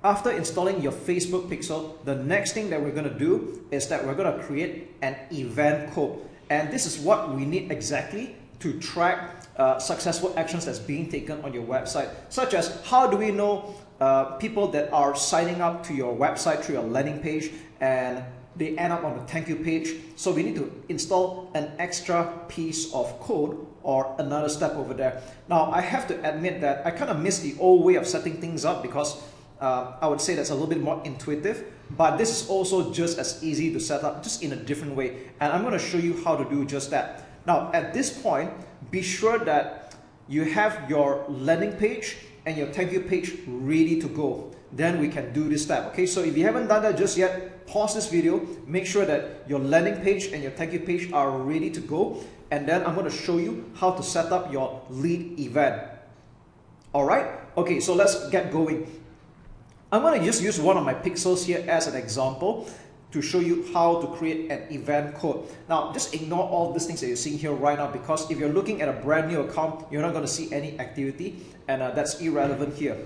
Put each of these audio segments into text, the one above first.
after installing your Facebook pixel, the next thing that we're going to do is that we're going to create an event code. And this is what we need exactly to track successful actions that's being taken on your website, such as how do we know people that are signing up to your website through your landing page and they end up on the thank you page. So we need to install an extra piece of code or another step over there. Now I have to admit that I kind of miss the old way of setting things up because I would say that's a little bit more intuitive, but this is also just as easy to set up, just in a different way. And I'm going to show you how to do just that. Now at this point, be sure that you have your landing page and your thank you page ready to go. Then we can do this step. Okay, so if you haven't done that just yet, pause this video, make sure that your landing page and your thank you page are ready to go, and then I'm going to show you how to set up your lead event. Alright, okay, so let's get going. I'm going to just use one of my pixels here as an example to show you how to create an event code. Now just ignore all these things that you're seeing here right now, because if you're looking at a brand new account, you're not going to see any activity, and that's irrelevant here.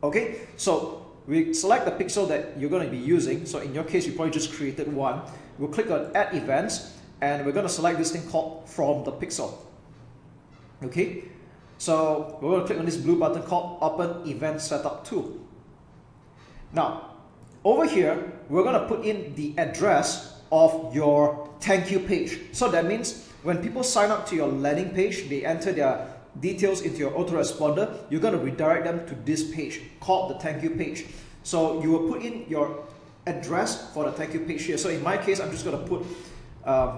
Okay, so we select the pixel that you're going to be using. So in your case, you probably just created one. We'll click on Add Events, and we're going to select this thing called From the Pixel. Okay, so we're going to click on this blue button called Open Event Setup Tool. Now, over here, we're going to put in the address of your thank you page. So that means when people sign up to your landing page, they enter their details into your autoresponder, you're going to redirect them to this page called the thank you page. So you will put in your address for the thank you page here. So in my case, I'm just going to put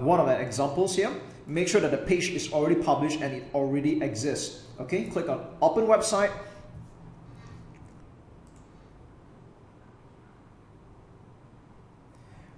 one of the examples here. Make sure that the page is already published and it already exists. Okay, click on Open Website.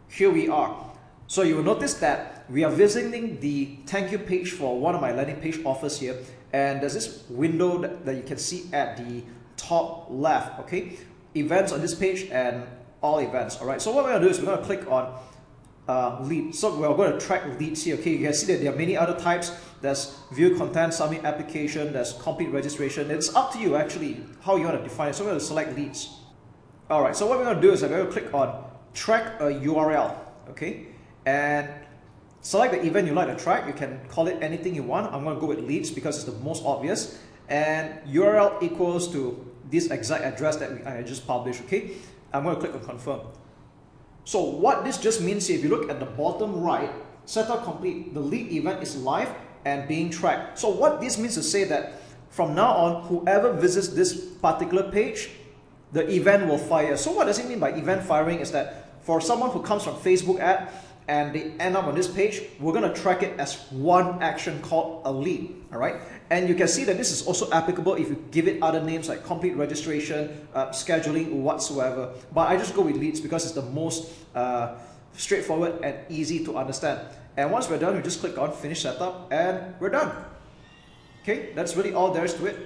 Here we are. So you will notice that we are visiting the thank you page for one of my landing page offers here, and there's this window that you can see at the top left. Okay, events on this page and all events. All right, so what we're going to do is we're going to click on lead. So we're going to track leads here. Okay, you can see that there are many other types. There's view content, submit application, there's complete registration. It's up to you actually how you want to define it. So we're going to select leads. All right, so what we're going to do is we're going to click on track a URL. Okay, and select the event you like to track. You can call it anything you want. I'm going to go with leads because it's the most obvious, and URL equals to this exact address that I just published. Okay, I'm going to click on confirm. So what this just means, if you look at the bottom right, setup complete, the lead event is live and being tracked. So what this means is say that from now on, whoever visits this particular page, the event will fire. So what does it mean by event firing is that for someone who comes from Facebook ad and they end up on this page, we're going to track it as one action called a lead. All right, and you can see that this is also applicable if you give it other names like complete registration, scheduling, whatsoever. But I just go with leads because it's the most straightforward and easy to understand. And once we're done, we just click on finish setup and we're done. Okay, that's really all there is to it.